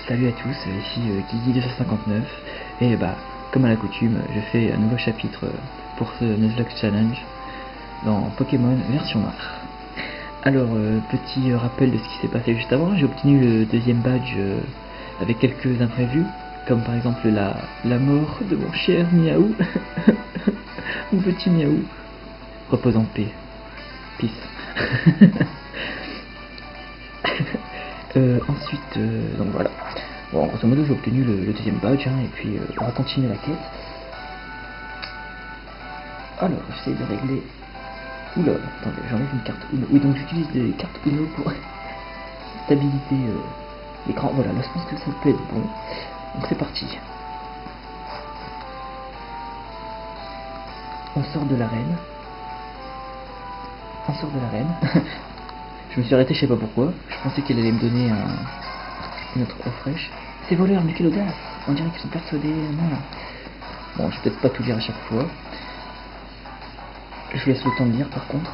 Salut à tous, ici Guigui259 et comme à la coutume, je fais un nouveau chapitre pour ce Nuzlocke Challenge dans Pokémon version noire. Alors, petit rappel de ce qui s'est passé juste avant, j'ai obtenu le deuxième badge avec quelques imprévus, comme par exemple la mort de mon cher Miaou, mon petit Miaou, repose en paix, peace. Ensuite, donc voilà. Bon, grosso modo, j'ai obtenu le deuxième badge, et puis on va continuer la quête. Alors, j'essaie de régler. Oula, attendez, j'enlève une carte Uno. Oui, donc j'utilise des cartes Uno pour stabiliser l'écran. Voilà, là je pense que ça peut être bon. Donc c'est parti. On sort de l'arène. Je me suis arrêté, je sais pas pourquoi. Je pensais qu'elle allait me donner une autre eau fraîche. Ces voleurs, mais quelle audace! On dirait qu'ils sont persuadés. Non. Bon, je vais peut-être pas tout lire à chaque fois. Je vous laisse le temps de lire par contre.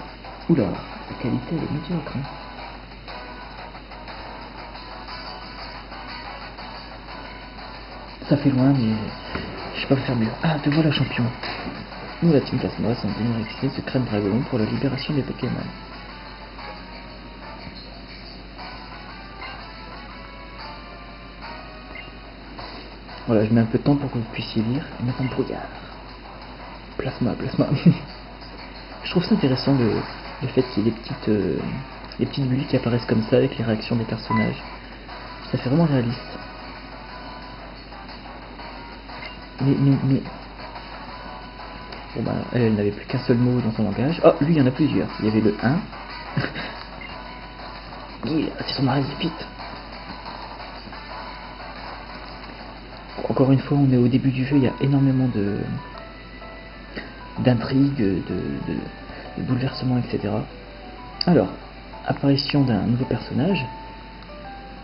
Oula, la qualité elle est médiocre. Ça fait loin, mais je sais pas faire mieux. Ah, te voilà champion. Nous, la team Plasma, sommes venus réciter ce crème dragon pour la libération des Pokémon. Voilà, je mets un peu de temps pour que vous puissiez lire et mettre en brouillard. Plasma. Je trouve ça intéressant le fait qu'il y ait des petites bulles qui apparaissent comme ça avec les réactions des personnages. Ça fait vraiment réaliste. Mais... Bon elle n'avait plus qu'un seul mot dans son langage. Oh, lui il y en a plusieurs. Il y avait le 1. C'est son mari, vite. Encore une fois, on est au début du jeu, il y a énormément d'intrigues, de bouleversements, etc. Alors, apparition d'un nouveau personnage.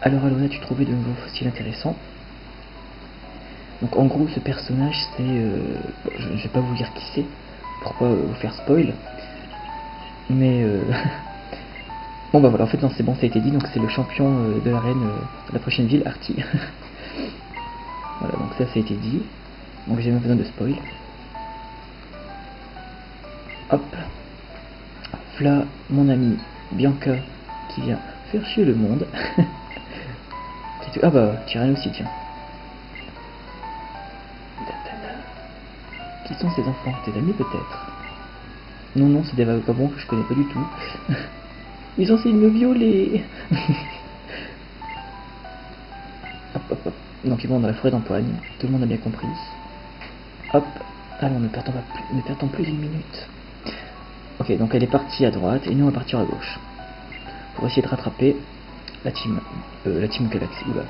Alors Alona, tu trouvais de nouveaux fossiles intéressants. Donc en gros, ce personnage, c'est... je ne vais pas vous dire qui c'est, pour pas vous faire spoil. Mais... bon voilà, en fait non, c'est bon, ça a été dit, donc c'est le champion de l'arène de la prochaine ville, Artie. Voilà, donc ça a été dit. Donc j'ai même besoin de spoil. Hop. Là, mon amie Bianca qui vient faire chier le monde. Ah bah, Tyrion aussi, tiens. Qui sont ces enfants? Tes amis peut-être? Non, c'est des vagabonds que je connais pas du tout. Ils ont essayé de me violer. Hop. Donc ils vont dans la forêt d'Empoigne, tout le monde a bien compris. Hop, allons, ne perdons plus d'une minute. Ok, donc elle est partie à droite et nous on va partir à gauche. Pour essayer de rattraper la team Galaxy, oula,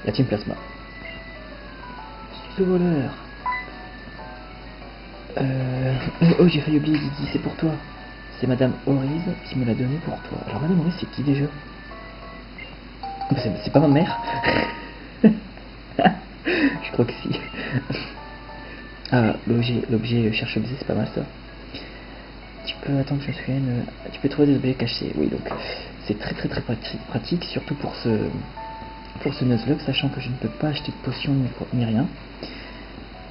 la team Plasma. Ce voleur. Oh, j'ai failli oublier Guigui, c'est pour toi. C'est Madame Oriz qui me l'a donné pour toi. Alors Madame Oriz, c'est qui déjà? C'est pas ma mère. Je crois que si. Ah, l'objet cherche-objet, c'est pas mal ça. Tu peux attendre que je me souvienne. Tu peux trouver des objets cachés. Oui, donc c'est très pratique, surtout pour ce Nuzlocke, sachant que je ne peux pas acheter de potions ni rien.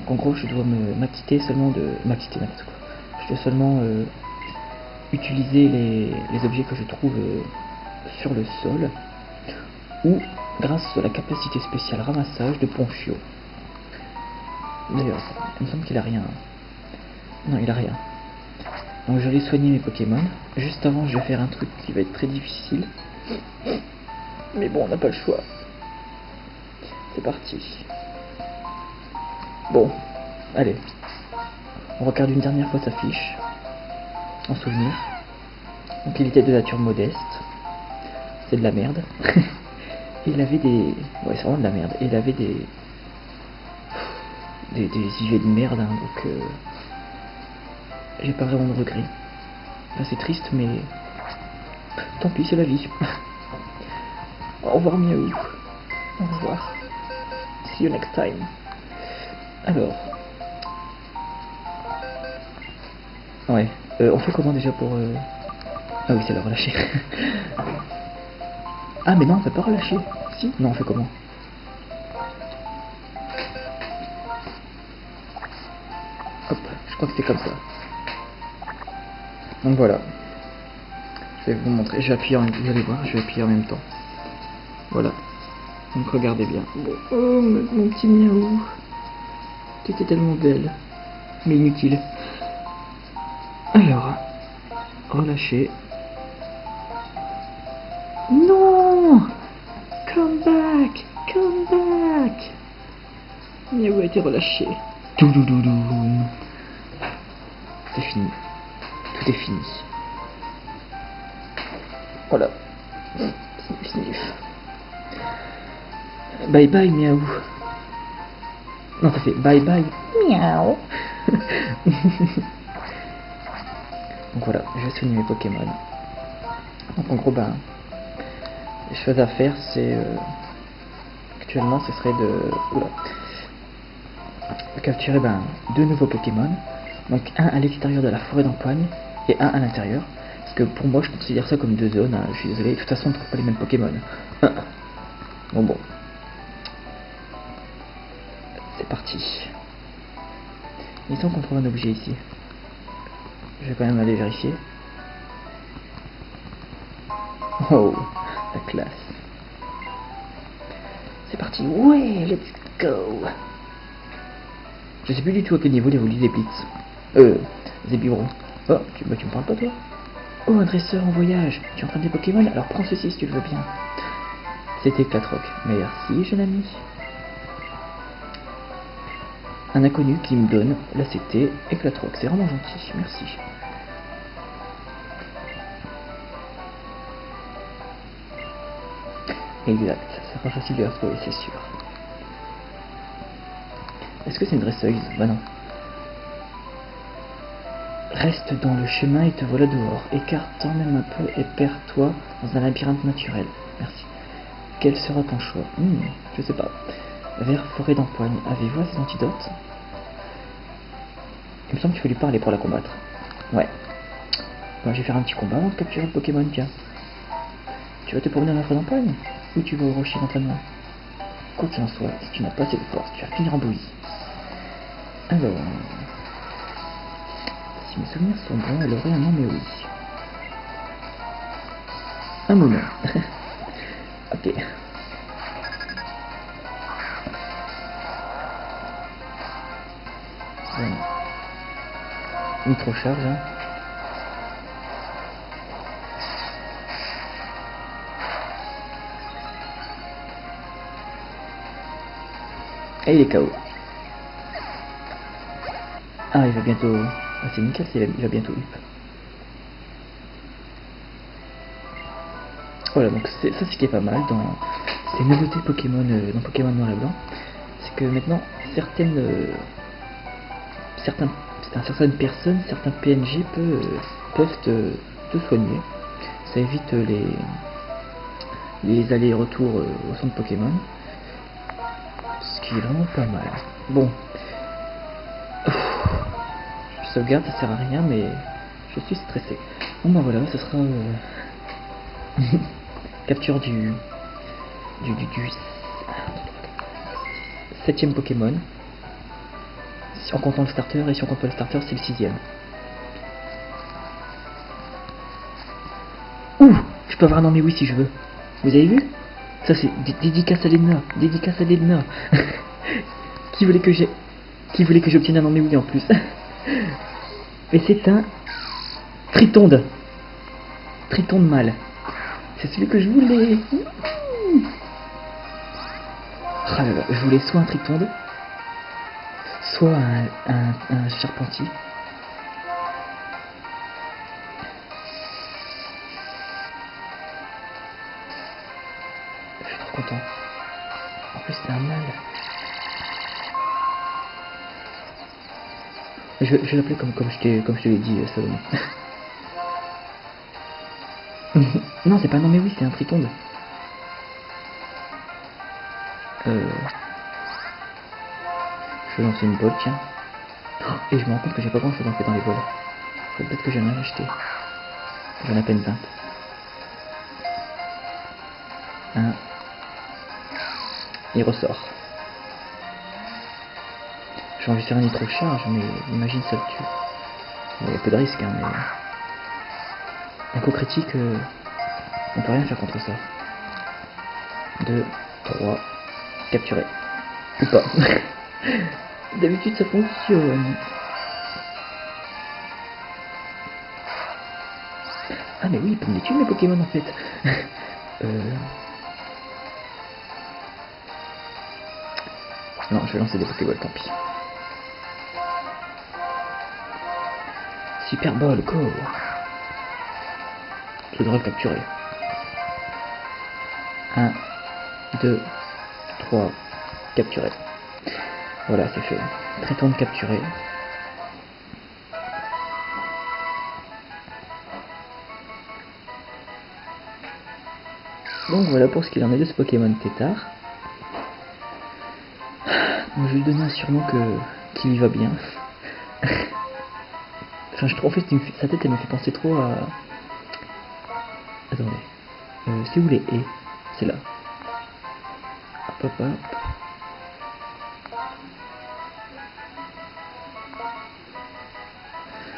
Donc en gros, je dois m'acquitter seulement de... n'importe quoi. Je dois seulement utiliser les objets que je trouve sur le sol, ou grâce à la capacité spéciale ramassage de Ponchio. D'ailleurs, il me semble qu'il a rien. Non, il a rien. Donc je vais soigner mes Pokémon. Juste avant, je vais faire un truc qui va être très difficile. Mais bon, on n'a pas le choix. C'est parti. Bon, allez. On regarde une dernière fois sa fiche. En souvenir. Donc il était de nature modeste. C'est de la merde. Et il avait des... Ouais, c'est vraiment de la merde. Et il avait des IV de merde, donc... j'ai pas vraiment de regrets. Enfin, c'est triste, mais tant pis, c'est la vie. Au revoir Miaou. Au revoir. See you next time. Alors. Ouais. On fait comment déjà pour... Ah oui, c'est la relâcher. Ah mais non, on peut pas relâcher. Si? Non, on fait comment? crois que c'est comme ça. Donc voilà. Je vais vous montrer. Je vais appuyer vous allez voir, je vais appuyer en même temps. Voilà. Donc regardez bien. Oh, mon petit miaou. Tu étais tellement belle. Mais inutile. Alors, relâchez. Non! Come back! Come back! Miaou a été relâché. Doudoudoudou. C'est fini. Tout est fini. Voilà. Sniff, sniff. Bye bye, miaou. Non, ça fait bye bye, miaou. Donc voilà, je vais soigner mes Pokémon. Donc en gros, les choses à faire, c'est actuellement, ce serait de capturer deux nouveaux Pokémon. Donc un à l'extérieur de la forêt d'Empoigne et un à l'intérieur. Parce que pour moi, je considère ça comme deux zones. Hein. Je suis désolé, de toute façon, on ne trouve pas les mêmes Pokémon. Bon. C'est parti. Il semble qu'on trouve un objet ici. Je vais quand même aller vérifier. Oh, la classe. C'est parti. Ouais, let's go. Je sais plus du tout à quel niveau évolue les Blitz. Zébibron. Oh, tu me parles pas toi? Oh, un dresseur en voyage. Tu entraînes des Pokémon? Alors prends ceci si tu le veux bien. C'était Clatroc. Merci, jeune ami. Un inconnu qui me donne la CT et Clatroc. C'est vraiment gentil. Merci. Exact. Ça sera facile de la retrouver, c'est sûr. Est-ce que c'est une dresseuse? Bah non. Reste dans le chemin et te voilà dehors. Écarte-toi même un peu et perds-toi dans un labyrinthe naturel. Merci. Quel sera ton choix? Je sais pas. Vers forêt d'Empoigne. Avez-vous assez d'antidotes? Il me semble qu'il faut lui parler pour la combattre. Ouais. Bon, je vais faire un petit combat avant de capturer le Pokémon, tiens. Tu vas te promener dans la forêt d'Empoigne? Ou tu vas au rocher d'entraînement? Quoi qu'il en soit, si tu n'as pas assez de force, tu vas finir en bouillie. Alors... Si mes souvenirs sont bons, elle aurait un nom, mais oui. Un moment. Ok. Bon. Nitro-charge, hein. Et il est KO. Ah, il va bientôt... Ah, c'est nickel, il va bientôt up. Voilà, donc ça c'est ce qui est pas mal dans ces nouveautés Pokémon, dans Pokémon Noir et Blanc. C'est que maintenant, certaines personnes, certains PNJ peuvent te soigner. Ça évite les allers-retours au centre Pokémon. Ce qui est vraiment pas mal. Bon. Je sauvegarde, ça sert à rien, mais je suis stressé. Bon voilà, ce sera capture du 7ème Pokémon. Si on compte le starter, et si on compte pas le starter, c'est le 6ème. Ouh, je peux avoir un nom mais oui si je veux. Vous avez vu? Ça c'est dédicace à l'Edna. Dédicace à l'Edna. Qui voulait que j'obtienne un nom mais oui en plus. Et c'est un Tritonde. Tritonde mâle. C'est celui que je voulais. Ah là là, je voulais soit un Tritonde, soit un Charpentier. Je suis trop content. En plus c'est un mâle. Je vais l'appeler comme je te l'ai dit, Salomon. Non, c'est pas non mais oui, c'est un Tritonde. Je vais lancer une bolle, tiens. Oh, et je me rends compte que j'ai pas grand chose en fait dans les bols. Peut-être que j'en ai acheté. J'en ai à peine 20. Il ressort. J'ai envie de faire un électrocharge, mais imagine ça le tue. Bon, il y a peu de risque, hein, mais... Un coup critique, on peut rien faire contre ça. 2, 3, capturer. Ou pas. D'habitude ça fonctionne. Ah mais oui, ils peuvent les tuer mes Pokémon en fait. Non, je vais lancer des Pokéballs, tant pis. Super Ball, go. Je devrais le capturer. 1, 2, 3, capturer. Voilà, c'est fait. Traitement de capturer. Donc voilà pour ce qu'il en est de ce Pokémon Tétard. Donc, je vais lui donner un surnom qui lui va bien. Enfin, je trouve en fait sa tête elle me fait penser trop à... Attendez. C'est où les haies? C'est là. Hop hop hop.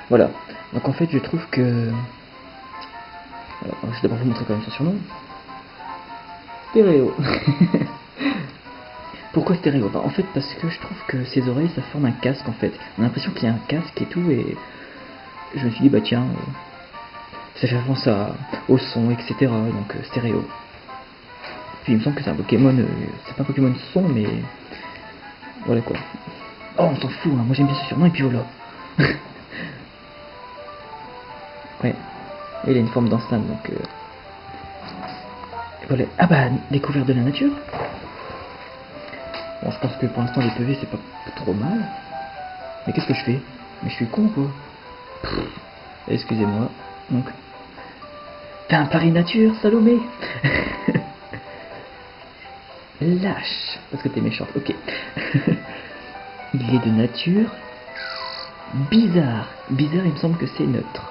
Voilà. Donc en fait je trouve que... Alors, je vais d'abord vous montrer quand même son surnom. Stéréo. Pourquoi stéréo? En fait parce que je trouve que ses oreilles ça forme un casque en fait. On a l'impression qu'il y a un casque et tout et je me suis dit bah tiens, ça fait penser au son etc. Donc stéréo. Puis il me semble que c'est un Pokémon, c'est pas un Pokémon son mais voilà quoi. Oh on s'en fout, hein. Moi j'aime bien ce surnom et puis voilà. Ouais, et il a une forme d'instinct donc voilà. Ah bah découverte de la nature. Bon, je pense que pour l'instant les PV c'est pas trop mal. Mais qu'est-ce que je fais? Mais je suis con quoi. Excusez-moi. Donc. T'as un pari nature, Salomé. Lâche. Parce que t'es méchante, ok. Il est de nature. Bizarre. Bizarre, il me semble que c'est neutre.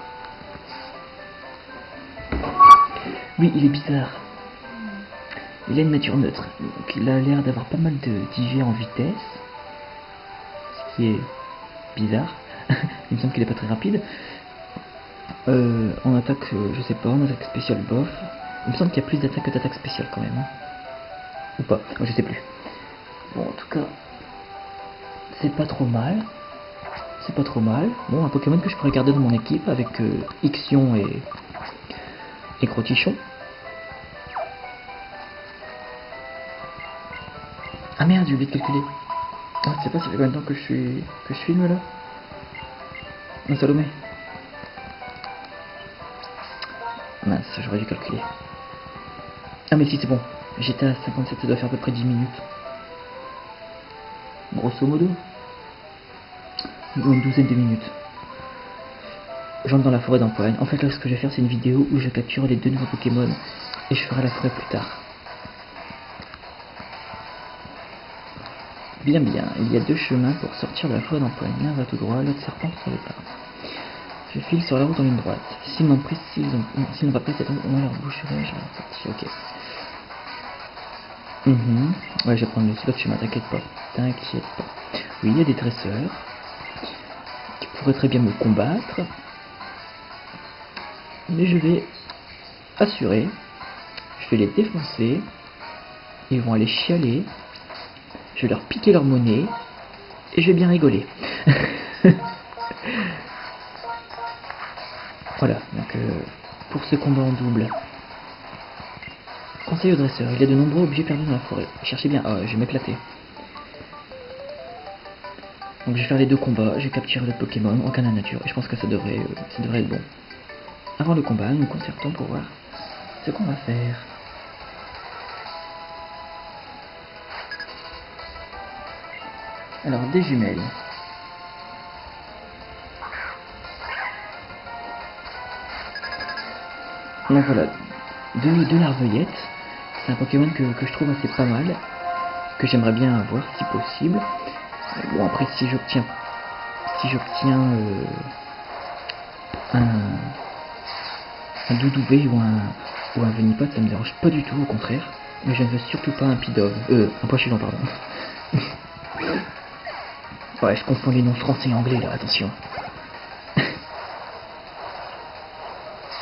Oui, il est bizarre. Il a une nature neutre. Donc il a l'air d'avoir pas mal d'IV en vitesse. Ce qui est bizarre. Il me semble qu'il est pas très rapide. En attaque, je sais pas, en attaque spéciale bof. Il me semble qu'il y a plus d'attaque que d'attaque spéciale quand même. Hein. Ou pas, je sais plus. Bon, en tout cas, c'est pas trop mal. C'est pas trop mal. Bon, un Pokémon que je pourrais garder dans mon équipe avec Ixion et Crotichon. Ah merde, j'ai oublié de calculer. Ah, je sais pas, ça fait combien de temps que je filme là? Non, Salomé. Mince, j'aurais dû calculer. Ah mais si, c'est bon. J'étais à 57, ça doit faire à peu près 10 minutes. Grosso modo. Une douzaine de minutes. J'entre dans la forêt d'Empoigne. En fait là ce que je vais faire c'est une vidéo où je capture les 2 nouveaux Pokémon. Et je ferai la forêt plus tard. Bien, il y a 2 chemins pour sortir de la forêt d'Empoigne. L'un va tout droit, l'autre serpent sur le parc. Je file sur la route en ligne droite. S'ils n'ont pas pris cette route, on leur boucherait, je leur sorti, ok. Ouais, je vais prendre l'autre chemin, t'inquiète pas. Oui, il y a des dresseurs qui pourraient très bien me combattre. Mais je vais assurer. Je vais les défoncer. Ils vont aller chialer. Je vais leur piquer leur monnaie. Et je vais bien rigoler. Voilà, donc pour ce combat en double. Conseil au dresseur, il y a de nombreux objets perdus dans la forêt. Cherchez bien, je vais m'éclater. Donc je vais faire les 2 combats, je vais capturer le Pokémon, aucun de la nature, et je pense que ça devrait être bon. Avant le combat, nous nous concertons pour voir ce qu'on va faire. Alors, des jumelles. Donc voilà, 2 larveillettes. C'est un Pokémon que je trouve assez pas mal, que j'aimerais bien avoir si possible. Bon après si j'obtiens un Doudoubé ou un Venipod, ça me dérange pas du tout, au contraire. Mais je ne veux surtout pas un Pidove, un Pochilon pardon. Ouais, je confonds les noms français et anglais là, attention.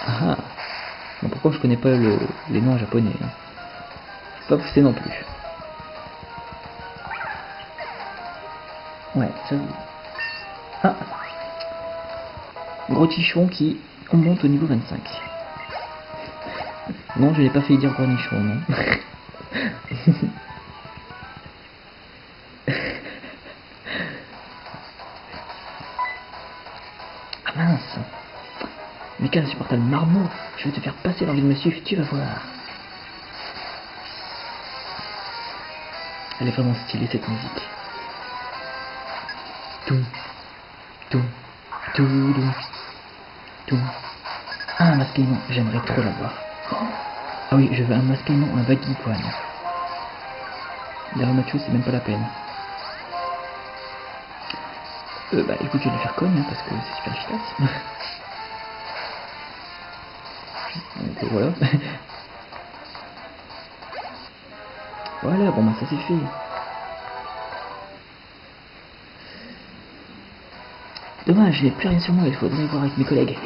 Ah. Bon, pourquoi je connais pas les noms en japonais hein. C'est pas poussé non plus. Ouais, ça. Ah. Gros tichon qui on monte au niveau 25. Non, je n'ai pas failli dire cornichon, non. Ah mince. Mais quel insupportable marmot. Je vais te faire passer l'envie de me suivre, tu vas voir. Elle est vraiment stylée cette musique. Tout, tout, tout, tout. Ah, un masquement, j'aimerais trop l'avoir. Ah oui, je veux un masquement, un baggy quoi. D'ailleurs, Mathieu, c'est même pas la peine. Bah écoute, je vais le faire comme, hein, parce que c'est super efficace. Donc voilà. Voilà, bon bah ça c'est fait. Dommage, je n'ai plus rien sur moi, il faudrait voir avec mes collègues.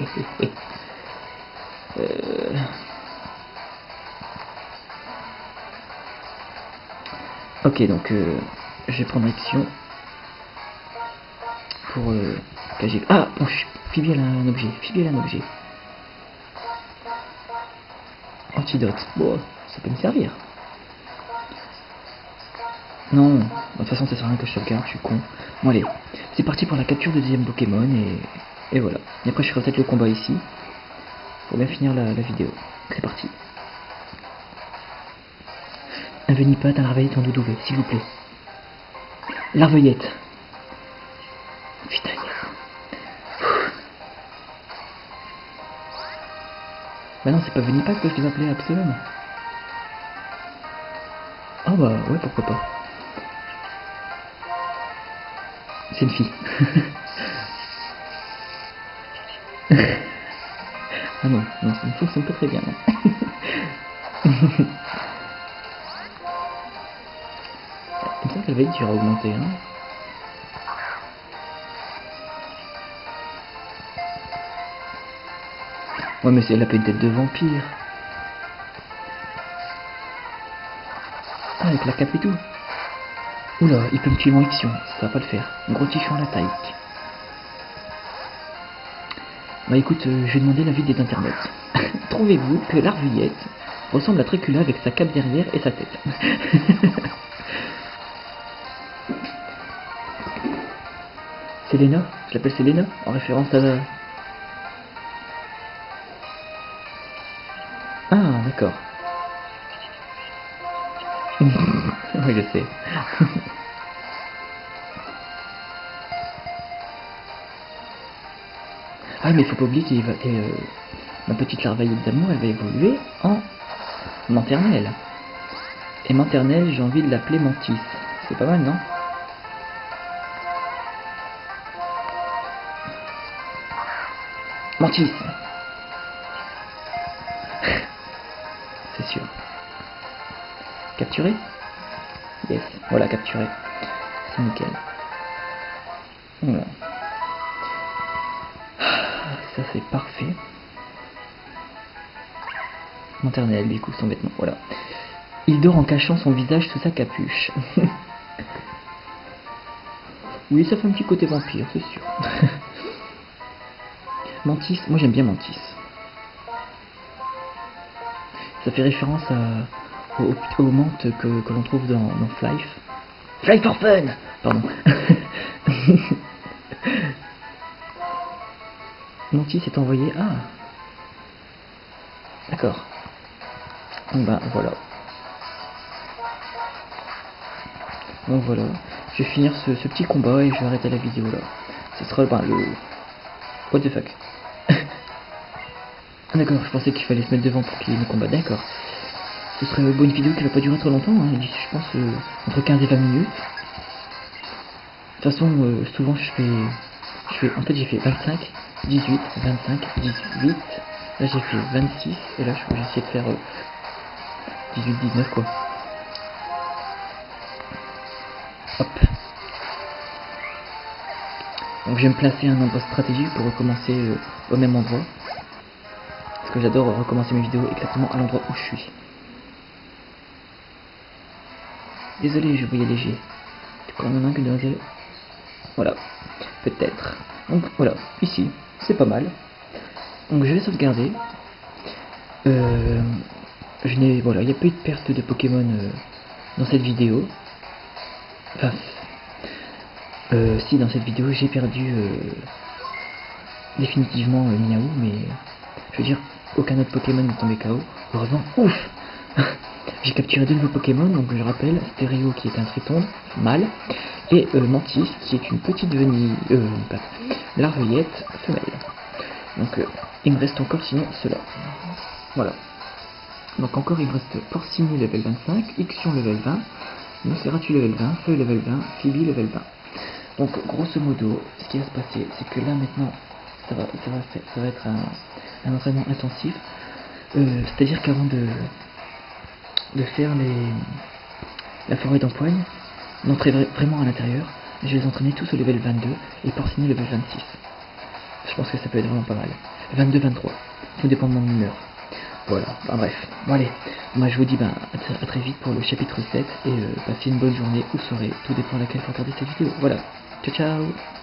Ok, donc je vais prendre action pour cager. Ah, bon, Phoebe elle a un objet. Phoebe elle a un objet. Antidote. Bon, ça peut me servir. Non, de toute façon ça sert à rien que je sauvegarde, je suis con. Bon allez, c'est parti pour la capture du deuxième Pokémon et voilà. Et après je ferai peut-être le combat ici. Pour bien finir la vidéo. C'est parti. Un Venipate, un Larveillette en Doudouvet, s'il vous plaît. Larveillette. Putain, yes. Bah non, c'est pas Venipate que je devais appeler Absolument. Ah bah ouais, pourquoi pas. C'est une fille. Ah non, non, ça ne fonctionne pas très bien. Il me semble qu'elle va être dure à augmenter. Hein. Ouais, mais elle a pas une tête de vampire. Ah, avec la cape et tout. Oula, il peut me tuer en action, ça va pas le faire. Gros tichon à la taille. Bah écoute, je vais demander l'avis des internets. Trouvez-vous que Larveillette ressemble à Trécula avec sa cape derrière et sa tête? Selena, je l'appelle Selena, en référence à la... Ah, d'accord. Oui, je sais. Ah, mais faut pas oublier que ma petite larvaillette d'amour, elle va évoluer en maternelle. Et maternelle, j'ai envie de l'appeler Mantis. C'est pas mal, non? Mantis. C'est sûr. Capturé? Yes. Voilà, capturé. C'est nickel. Voilà. Ça, c'est parfait. Maternelle, du coup, son vêtement. Voilà. Il dort en cachant son visage sous sa capuche. Oui, ça fait un petit côté vampire, c'est sûr. Mantis, moi j'aime bien Mantis. Ça fait référence aux mantes que l'on trouve dans Flife. Fly for fun. Pardon. Mantis est envoyé... Ah. D'accord. Ben voilà. Donc voilà. Je vais finir ce petit combat et je vais arrêter la vidéo là. Ce sera le... What the fuck. Ah d'accord, je pensais qu'il fallait se mettre devant pour qu'il y ait le combat. D'accord. Ce serait une bonne vidéo qui va pas durer trop longtemps, hein. Je pense entre 15 et 20 minutes. De toute façon, souvent en fait j'ai fait 25, 18, 25, 18. Là j'ai fait 26 et là j'ai essayé de faire 18, 19 quoi. Hop. Donc je vais me placer à un endroit stratégique pour recommencer au même endroit. Parce que j'adore recommencer mes vidéos exactement à l'endroit où je suis. Désolé, je voyais léger. Tu crois en un que demoiselle? Voilà, peut-être. Donc voilà, ici, c'est pas mal. Donc je vais sauvegarder. Voilà, il n'y a pas eu de perte de Pokémon dans cette vidéo. Enfin, si dans cette vidéo j'ai perdu définitivement Miaou, mais je veux dire, aucun autre Pokémon n'est tombé KO. Heureusement, ouf. J'ai capturé 2 nouveaux Pokémon, donc je rappelle, Stéréo qui est un Triton, mâle, et Mantis qui est une petite larveillette femelle. Donc il me reste encore sinon cela. Voilà. Donc encore il me reste Porcini level 25, Ixion level 20, Nosferatu level 20, Feuille level 20, Phoebe level 20. Donc grosso modo, ce qui va se passer, c'est que là maintenant, ça va être un entraînement intensif. C'est-à-dire qu'avant de faire la forêt d'empoigne, d'entrer vraiment à l'intérieur, je vais les entraîner tous au level 22 et Porcini level 26. Je pense que ça peut être vraiment pas mal. 22-23, tout dépend de mon humeur. Voilà, enfin bref. Bon allez, moi je vous dis à très vite pour le chapitre 7 et passez une bonne journée ou soirée, tout dépend à laquelle vous regardez cette vidéo. Voilà, ciao ciao.